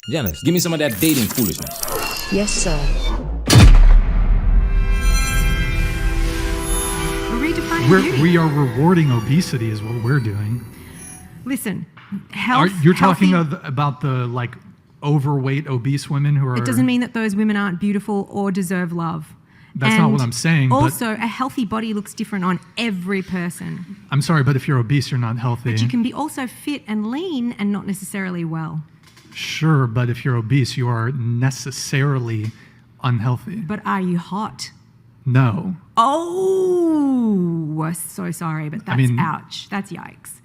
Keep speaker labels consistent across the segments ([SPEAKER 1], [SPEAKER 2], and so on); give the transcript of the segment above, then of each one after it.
[SPEAKER 1] Janice, give me some of that dating foolishness.
[SPEAKER 2] Yes, sir.
[SPEAKER 3] We're redefining beauty.
[SPEAKER 4] We are rewarding obesity is what we're doing.
[SPEAKER 3] Listen, health.
[SPEAKER 4] You're talking about the like overweight, obese women who are...
[SPEAKER 3] It doesn't mean that those women aren't beautiful or deserve love.
[SPEAKER 4] That's not what I'm saying.
[SPEAKER 3] Also, a healthy body looks different on every person.
[SPEAKER 4] I'm sorry, but if you're obese, you're not healthy.
[SPEAKER 3] But you can be also fit and lean and not necessarily well.
[SPEAKER 4] Sure, but if you're obese, you are necessarily unhealthy.
[SPEAKER 3] But are you hot?
[SPEAKER 4] No.
[SPEAKER 3] Oh, we're so sorry, but that's ouch. That's yikes.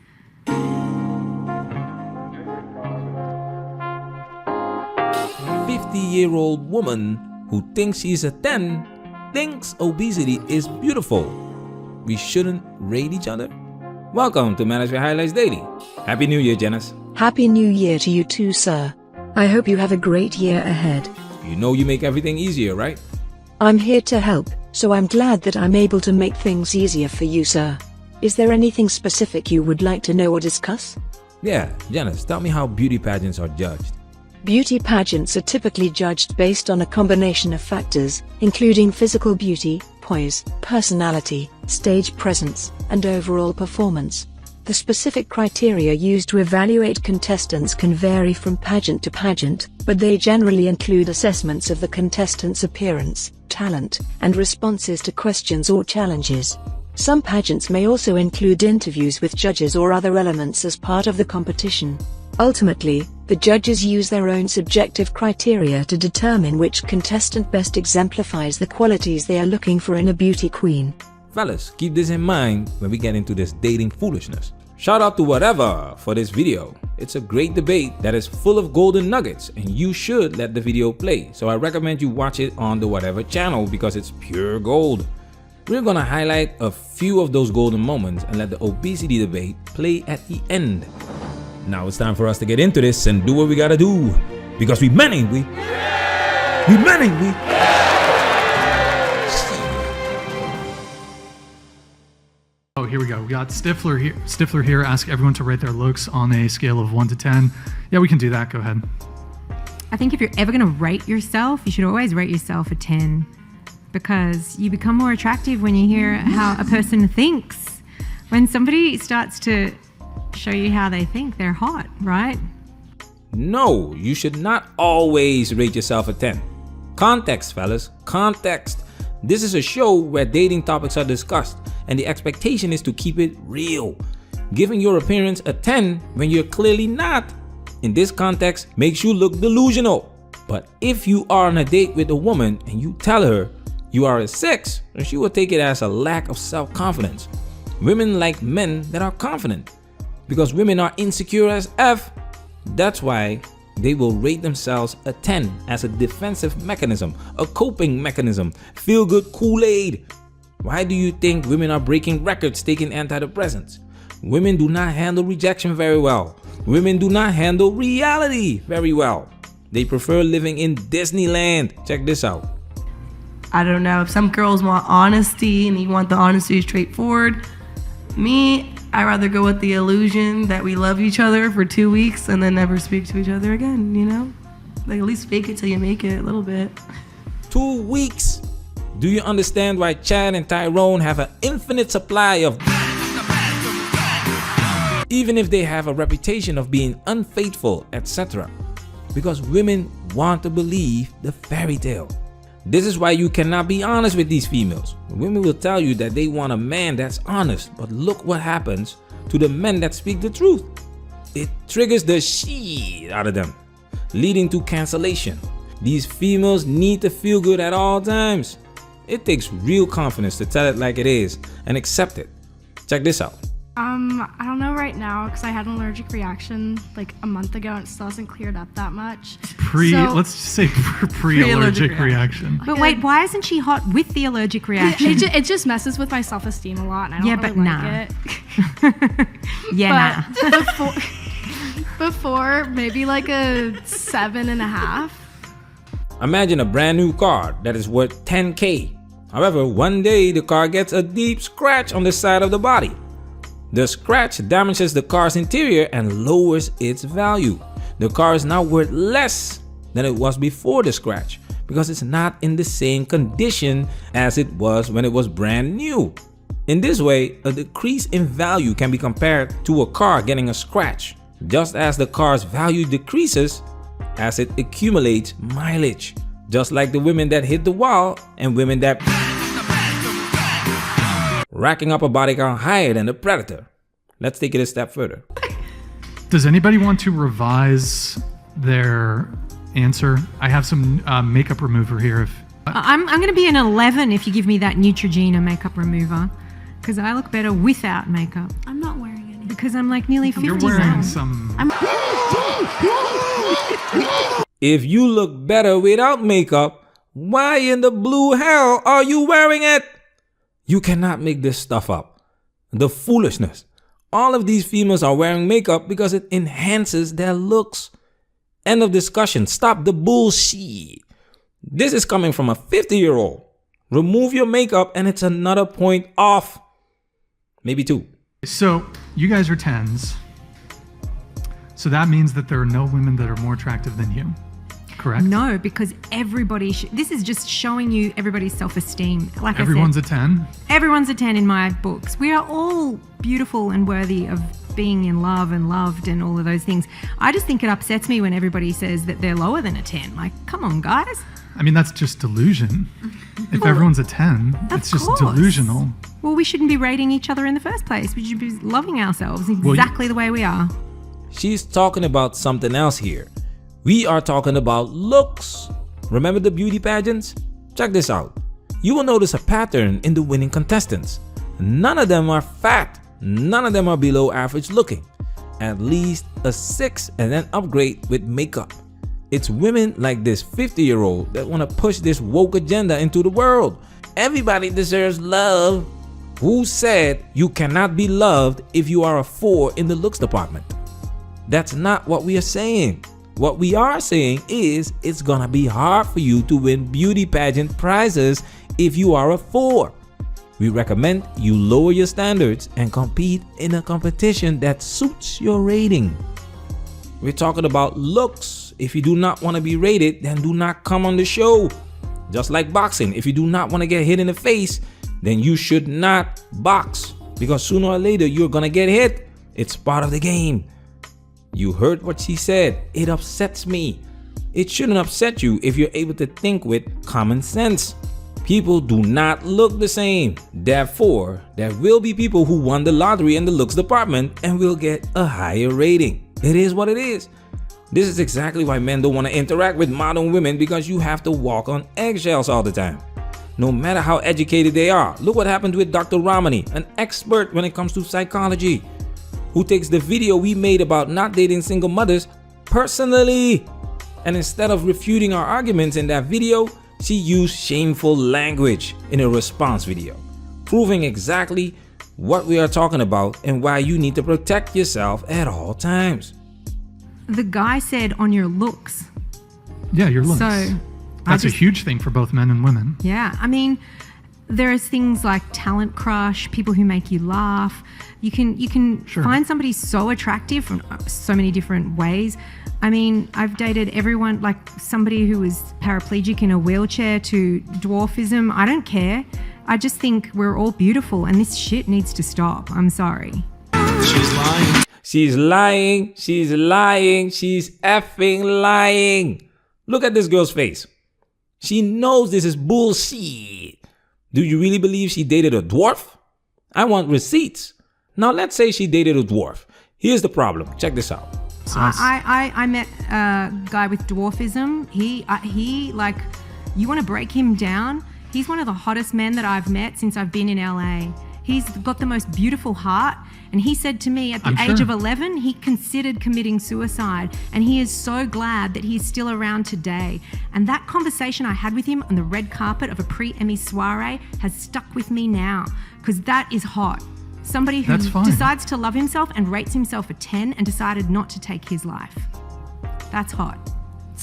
[SPEAKER 1] 50-year-old woman who thinks she's a 10 thinks obesity is beautiful. We shouldn't rate each other? Welcome to Management Highlights Daily. Happy New Year, Janice.
[SPEAKER 2] Happy New Year to you too, sir. I hope you have a great year ahead.
[SPEAKER 1] You know you make everything easier, right?
[SPEAKER 2] I'm here to help, so I'm glad that I'm able to make things easier for you, sir. Is there anything specific you would like to know or discuss?
[SPEAKER 1] Yeah, Janice, tell me how beauty pageants are judged.
[SPEAKER 2] Beauty pageants are typically judged based on a combination of factors, including physical beauty, poise, personality, stage presence, and overall performance. The specific criteria used to evaluate contestants can vary from pageant to pageant, but they generally include assessments of the contestant's appearance, talent, and responses to questions or challenges. Some pageants may also include interviews with judges or other elements as part of the competition. Ultimately, the judges use their own subjective criteria to determine which contestant best exemplifies the qualities they are looking for in a beauty queen.
[SPEAKER 1] Fellas, keep this in mind when we get into this dating foolishness. Shout out to Whatever for this video. It's a great debate that is full of golden nuggets and you should let the video play. So I recommend you watch it on the Whatever channel because it's pure gold. We're gonna highlight a few of those golden moments and let the obesity debate play at the end. Now it's time for us to get into this and do what we gotta do. Because we men, ain't we? We men, ain't we?
[SPEAKER 4] Oh, here we go. We got Stifler here. Stifler here. Ask everyone to rate their looks on a scale of 1 to 10. Yeah, we can do that. Go ahead.
[SPEAKER 3] I think if you're ever going to rate yourself, you should always rate yourself a 10 because you become more attractive when you hear how a person thinks. When somebody starts to show you how they think, they're hot, right?
[SPEAKER 1] No, you should not always rate yourself a 10. Context, fellas. Context. This is a show where dating topics are discussed and the expectation is to keep it real. Giving your appearance a 10 when you're clearly not, in this context, makes you look delusional. But if you are on a date with a woman and you tell her you are a 6, then she will take it as a lack of self-confidence. Women like men that are confident. Because women are insecure as F, that's why they will rate themselves a 10 as a defensive mechanism, a coping mechanism, feel-good Kool-Aid. Why do you think women are breaking records taking antidepressants? Women do not handle rejection very well. Women do not handle reality very well. They prefer living in Disneyland. Check this out.
[SPEAKER 5] I don't know, if some girls want honesty and you want the honesty straightforward, me, I'd rather go with the illusion that we love each other for 2 weeks and then never speak to each other again, you know? Like at least fake it till you make it a little bit.
[SPEAKER 1] 2 weeks? Do you understand why Chad and Tyrone have an infinite supply of even if they have a reputation of being unfaithful, etc.? Because women want to believe the fairy tale. This is why you cannot be honest with these females. Women will tell you that they want a man that's honest, but look what happens to the men that speak the truth. It triggers the shit out of them, leading to cancellation. These females need to feel good at all times. It takes real confidence to tell it like it is and accept it. Check this out.
[SPEAKER 6] I don't know right now because I had an allergic reaction like a month ago and it still hasn't cleared up that much.
[SPEAKER 4] Let's just say pre-allergic reaction.
[SPEAKER 3] But wait, why isn't she hot with the allergic reaction?
[SPEAKER 6] It just messes with my self-esteem a lot and I don't really like it.
[SPEAKER 3] Yeah,
[SPEAKER 6] but before maybe like a 7.5.
[SPEAKER 1] Imagine a brand new car that is worth 10K. However, one day the car gets a deep scratch on the side of the body. The scratch damages the car's interior and lowers its value. The car is now worth less than it was before the scratch because it's not in the same condition as it was when it was brand new. In this way, a decrease in value can be compared to a car getting a scratch, just as the car's value decreases as it accumulates mileage, just like the women that hit the wall and women that racking up a body count higher than the predator. Let's take it a step further.
[SPEAKER 4] Does anybody want to revise their answer? I have some makeup remover here.
[SPEAKER 3] I'm going to be an 11 if you give me that Neutrogena makeup remover, because I look better without makeup.
[SPEAKER 6] I'm not wearing any.
[SPEAKER 3] Because I'm like nearly 50
[SPEAKER 4] You're wearing
[SPEAKER 3] now.
[SPEAKER 4] some.
[SPEAKER 1] If you look better without makeup, why in the blue hell are you wearing it? You cannot make this stuff up. The foolishness. All of these females are wearing makeup because it enhances their looks. End of discussion. Stop the bullshit. This is coming from a 50-year-old. Remove your makeup and it's another point off. Maybe 2.
[SPEAKER 4] So you guys are 10s. So that means that there are no women that are more attractive than you, correct?
[SPEAKER 3] No, because everybody, this is just showing you everybody's self-esteem. Like
[SPEAKER 4] Everyone's
[SPEAKER 3] I said,
[SPEAKER 4] a 10?
[SPEAKER 3] everyone's a 10 in my books. We are all beautiful and worthy of being in love and loved and all of those things. I just think it upsets me when everybody says that they're lower than a 10. Like, come on, guys.
[SPEAKER 4] I mean, that's just delusion. If everyone's a 10, it's just
[SPEAKER 3] course.
[SPEAKER 4] delusional.
[SPEAKER 3] Well, we shouldn't be rating each other in the first place. We should be loving ourselves exactly the way we are.
[SPEAKER 1] She's talking about something else here. We are talking about looks. Remember the beauty pageants? Check this out. You will notice a pattern in the winning contestants. None of them are fat. None of them are below average looking. At least a 6 and then upgrade with makeup. It's women like this 50-year-old that want to push this woke agenda into the world. Everybody deserves love. Who said you cannot be loved if you are a 4 in the looks department? That's not what we are saying. What we are saying is it's gonna be hard for you to win beauty pageant prizes if you are a 4. We recommend you lower your standards and compete in a competition that suits your rating. We're talking about looks. If you do not want to be rated, then do not come on the show. Just like boxing, if you do not want to get hit in the face, then you should not box, because sooner or later you're gonna get hit. It's part of the game. You heard what she said. It upsets me. It shouldn't upset you if you're able to think with common sense. People do not look the same. Therefore, there will be people who won the lottery in the looks department and will get a higher rating. It is what it is. This is exactly why men don't want to interact with modern women, because you have to walk on eggshells all the time. No matter how educated they are. Look what happened with Dr. Ramani, an expert when it comes to psychology, who takes the video we made about not dating single mothers personally. And instead of refuting our arguments in that video, she used shameful language in a response video, proving exactly what we are talking about and why you need to protect yourself at all times.
[SPEAKER 3] The guy said on your looks.
[SPEAKER 4] Yeah, your looks.
[SPEAKER 3] So
[SPEAKER 4] That's a huge thing for both men and women.
[SPEAKER 3] Yeah, I mean, there's things like talent crush, people who make you laugh. You can
[SPEAKER 4] Sure.
[SPEAKER 3] find somebody so attractive from so many different ways. I mean, I've dated everyone, like somebody who was paraplegic in a wheelchair to dwarfism. I don't care. I just think we're all beautiful and this shit needs to stop. I'm sorry.
[SPEAKER 1] She's lying. She's lying. She's lying. She's effing lying. Look at this girl's face. She knows this is bullshit. Do you really believe she dated a dwarf? I want receipts. Now let's say she dated a dwarf. Here's the problem. Check this out.
[SPEAKER 3] I met a guy with dwarfism. He like, you want to break him down? He's one of the hottest men that I've met since I've been in LA. He's got the most beautiful heart. And he said to me at the age of 11, he considered committing suicide. And he is so glad that he's still around today. And that conversation I had with him on the red carpet of a pre-Emmy soiree has stuck with me now, because that is hot. Somebody who decides to love himself and rates himself a 10 and decided not to take his life. That's hot.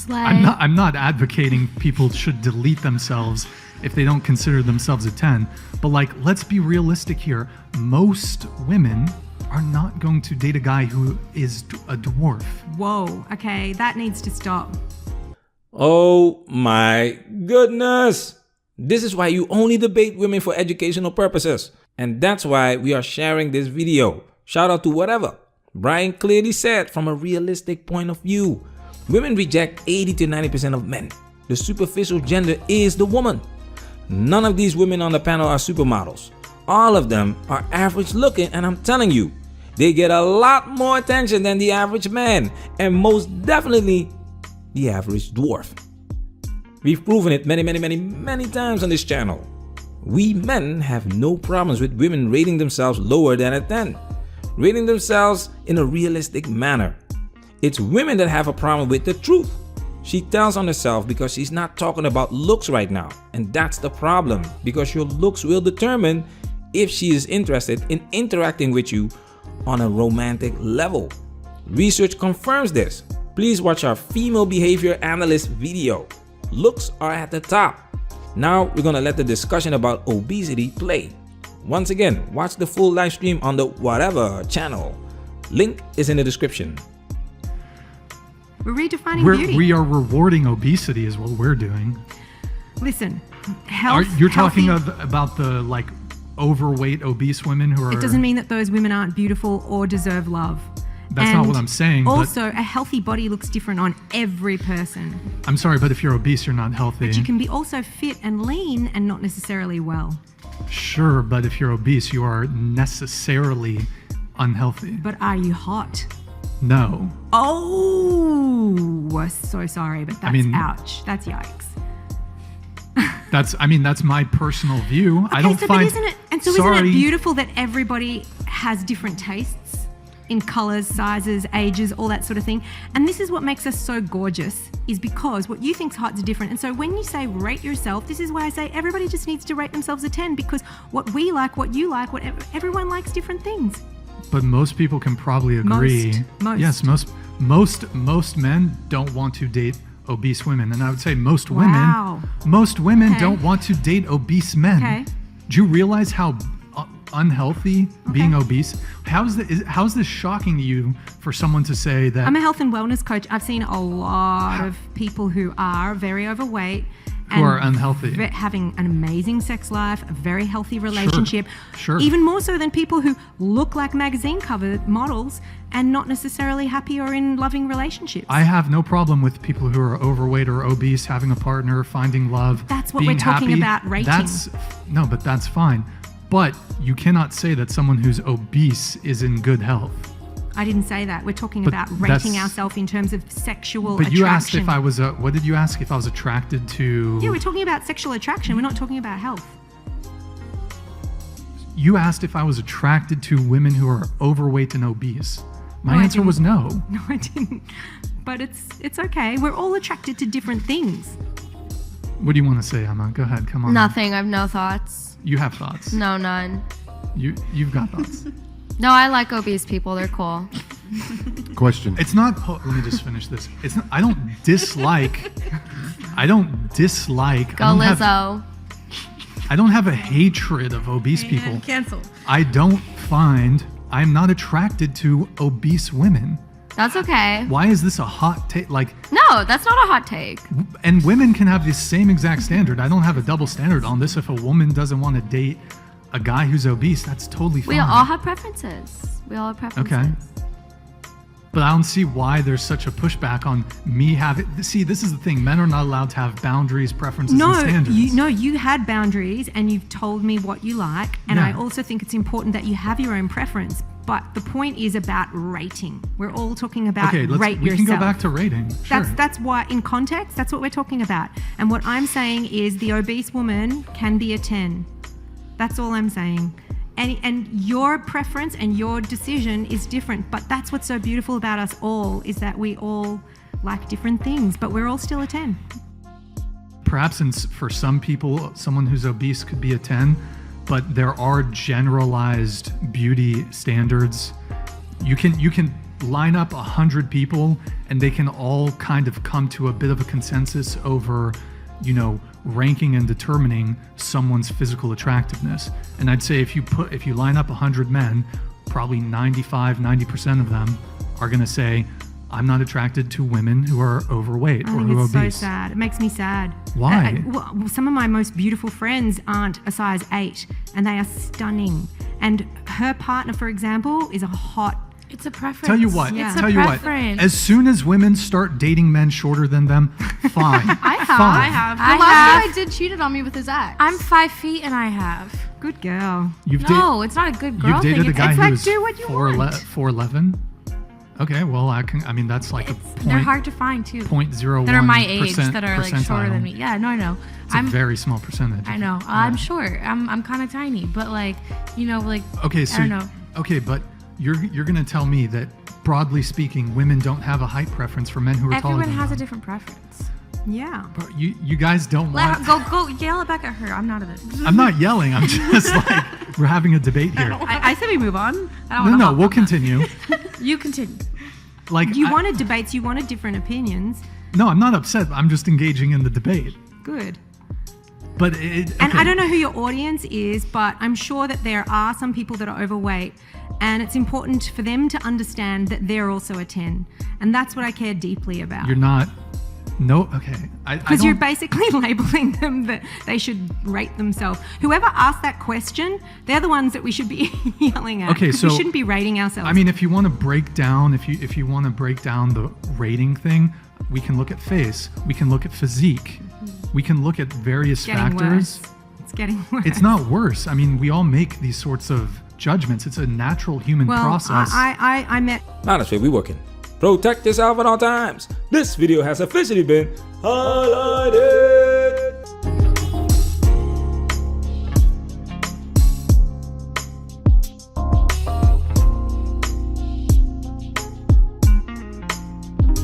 [SPEAKER 4] I'm not advocating people should delete themselves if they don't consider themselves a 10. But like, let's be realistic here. Most women are not going to date a guy who is a dwarf.
[SPEAKER 3] Whoa, okay, that needs to stop.
[SPEAKER 1] Oh my goodness. This is why you only debate women for educational purposes. And that's why we are sharing this video. Shout out to whatever. Brian clearly said from a realistic point of view, women reject 80 to 90% of men. The superficial gender is the woman. None of these women on the panel are supermodels. All of them are average looking, and I'm telling you, they get a lot more attention than the average man, and most definitely the average dwarf. We've proven it many times on this channel. We men have no problems with women rating themselves lower than a 10, rating themselves in a realistic manner. It's women that have a problem with the truth. She tells on herself because she's not talking about looks right now, and that's the problem, because your looks will determine if she is interested in interacting with you on a romantic level. Research confirms this. Please watch our female behavior analyst video. Looks are at the top. Now we're gonna let the discussion about obesity play. Once again, watch the full live stream on the whatever channel. Link is in the description.
[SPEAKER 3] We're redefining beauty.
[SPEAKER 4] We are rewarding obesity is what we're doing.
[SPEAKER 3] Listen, health.
[SPEAKER 4] You're talking about the like overweight obese women who are...
[SPEAKER 3] It doesn't mean that those women aren't beautiful or deserve love.
[SPEAKER 4] That's not what I'm saying.
[SPEAKER 3] Also, a healthy body looks different on every person.
[SPEAKER 4] I'm sorry, but if you're obese, you're not healthy.
[SPEAKER 3] But you can be also fit and lean and not necessarily well.
[SPEAKER 4] Sure, but if you're obese, you are necessarily unhealthy.
[SPEAKER 3] But are you hot?
[SPEAKER 4] No.
[SPEAKER 3] Oh, we're so sorry, but that's ouch. That's yikes.
[SPEAKER 4] That's my personal view.
[SPEAKER 3] Okay,
[SPEAKER 4] I don't find.
[SPEAKER 3] Isn't it beautiful that everybody has different tastes in colors, sizes, ages, all that sort of thing? And this is what makes us so gorgeous, is because what you think's hot is different. And so when you say rate yourself, this is why I say everybody just needs to rate themselves a 10, because what we like, what you like, everyone likes different things.
[SPEAKER 4] But most people can probably agree.
[SPEAKER 3] Most.
[SPEAKER 4] Yes, most men don't want to date obese women, and I would say most women don't want to date obese men.
[SPEAKER 3] Okay.
[SPEAKER 4] Do you realize how unhealthy being obese? How's this shocking to you for someone to say that?
[SPEAKER 3] I'm a health and wellness coach. I've seen a lot of people who are very overweight,
[SPEAKER 4] who are unhealthy,
[SPEAKER 3] having an amazing sex life, a very healthy relationship.
[SPEAKER 4] Sure.
[SPEAKER 3] Even more so than people who look like magazine cover models and not necessarily happy or in loving relationships.
[SPEAKER 4] I have no problem with people who are overweight or obese having a partner, finding love.
[SPEAKER 3] That's what we're talking about, rating.
[SPEAKER 4] But that's fine. But you cannot say that someone who's obese is in good health.
[SPEAKER 3] I didn't say that. We're talking about rating ourselves in terms of sexual attraction.
[SPEAKER 4] But you asked if I was what did you ask? If I was attracted to...
[SPEAKER 3] Yeah, we're talking about sexual attraction. We're not talking about health.
[SPEAKER 4] You asked if I was attracted to women who are overweight and obese. My answer was no.
[SPEAKER 3] No, I didn't. But it's okay. We're all attracted to different things.
[SPEAKER 4] What do you want to say, Emma? Go ahead. Come on.
[SPEAKER 7] Nothing. I have no thoughts.
[SPEAKER 4] You have thoughts?
[SPEAKER 7] No, none.
[SPEAKER 4] You've got thoughts.
[SPEAKER 7] No, I like obese people. They're cool.
[SPEAKER 8] Question.
[SPEAKER 4] It's not. Let me just finish this. It's not. I don't dislike. I don't dislike.
[SPEAKER 7] Go Lizzo.
[SPEAKER 4] I don't have a hatred of obese people.
[SPEAKER 5] Cancel.
[SPEAKER 4] I'm not attracted to obese women.
[SPEAKER 7] That's okay.
[SPEAKER 4] Why is this a hot take? Like,
[SPEAKER 7] no, that's not a hot take.
[SPEAKER 4] And women can have the same exact standard. I don't have a double standard on this. If a woman doesn't want to date a guy who's obese, that's totally fine.
[SPEAKER 7] We all have preferences.
[SPEAKER 4] Okay. But I don't see why there's such a pushback on me having... See, this is the thing. Men are not allowed to have boundaries, preferences, and standards.
[SPEAKER 3] You had boundaries and you've told me what you like. And I also think it's important that you have your own preference. But the point is about rating. We're all talking about rate yourself.
[SPEAKER 4] We can go back to rating. Sure.
[SPEAKER 3] That's why, in context, that's what we're talking about. And what I'm saying is the obese woman can be a 10. That's all I'm saying. And your preference and your decision is different. But that's what's so beautiful about us all, is that we all like different things, but we're all still a 10.
[SPEAKER 4] Perhaps for some people, someone who's obese could be a 10, but there are generalized beauty standards. You can line up 100 people and they can all kind of come to a bit of a consensus over, ranking and determining someone's physical attractiveness. And I'd say if you line up 100 men, probably 90% of them are going to say, I'm not attracted to women who are overweight
[SPEAKER 3] I
[SPEAKER 4] or
[SPEAKER 3] think
[SPEAKER 4] who are
[SPEAKER 3] it's so
[SPEAKER 4] obese.
[SPEAKER 3] sad. It makes me sad.
[SPEAKER 4] Why?
[SPEAKER 3] Well, some of my most beautiful friends aren't a size 8, and they are stunning. And her partner, for example, is a hot.
[SPEAKER 9] It's a preference.
[SPEAKER 4] Tell you what,
[SPEAKER 3] Yeah.
[SPEAKER 4] tell you what, as soon as women start dating men shorter than them, fine.
[SPEAKER 6] I have.
[SPEAKER 4] Fine.
[SPEAKER 6] I have. The
[SPEAKER 9] I
[SPEAKER 6] last
[SPEAKER 9] have.
[SPEAKER 6] guy did cheated on me with his ex.
[SPEAKER 9] I'm 5 feet and I have.
[SPEAKER 3] Good girl.
[SPEAKER 9] No, it's not a good girl
[SPEAKER 4] You've dated
[SPEAKER 9] thing.
[SPEAKER 4] a guy
[SPEAKER 3] it's
[SPEAKER 4] who
[SPEAKER 3] like,
[SPEAKER 4] is
[SPEAKER 3] do what you want.
[SPEAKER 4] 4'11"? Okay, well, I mean, that's like a
[SPEAKER 9] They're
[SPEAKER 4] point,
[SPEAKER 9] hard to find too.
[SPEAKER 4] 0.01%
[SPEAKER 9] That are my age, that are like shorter
[SPEAKER 4] percentile.
[SPEAKER 9] than me. Yeah, no, I know.
[SPEAKER 4] It's a very small percentage.
[SPEAKER 9] I know. I'm short. I'm kind of tiny, but like, you know, like.
[SPEAKER 4] Okay, so
[SPEAKER 9] I don't know.
[SPEAKER 4] okay, but you're gonna tell me that broadly speaking, women don't have a height preference for men who are taller
[SPEAKER 9] Everyone
[SPEAKER 4] than
[SPEAKER 9] has a
[SPEAKER 4] them.
[SPEAKER 9] different preference.
[SPEAKER 3] Yeah.
[SPEAKER 4] But you guys don't want.
[SPEAKER 9] Go yell it back at her. I'm not of it.
[SPEAKER 4] I'm not yelling. I'm just like we're having a debate here.
[SPEAKER 5] I said we move on.
[SPEAKER 4] No, we'll continue.
[SPEAKER 9] You continue.
[SPEAKER 4] Like
[SPEAKER 3] You wanted debates, you wanted different opinions.
[SPEAKER 4] No, I'm not upset. I'm just engaging in the debate.
[SPEAKER 3] Good.
[SPEAKER 4] But
[SPEAKER 3] And
[SPEAKER 4] okay.
[SPEAKER 3] I don't know who your audience is, but I'm sure that there are some people that are overweight, and it's important for them to understand that they're also a 10. And that's what I care deeply about.
[SPEAKER 4] You're not. No, okay.
[SPEAKER 3] Because you're basically labeling them that they should rate themselves. Whoever asked that question, they're the ones that we should be yelling at.
[SPEAKER 4] Okay, so
[SPEAKER 3] we shouldn't be rating ourselves.
[SPEAKER 4] I mean, if you want to break down, if you want to break down the rating thing, we can look at face. We can look at physique. We can look at various
[SPEAKER 3] getting
[SPEAKER 4] factors.
[SPEAKER 3] worse. It's getting worse.
[SPEAKER 4] It's not worse. I mean, we all make these sorts of judgments. It's a natural human process.
[SPEAKER 3] I met.
[SPEAKER 1] Honestly, we working. Protect yourself at all times. This video has officially been highlighted.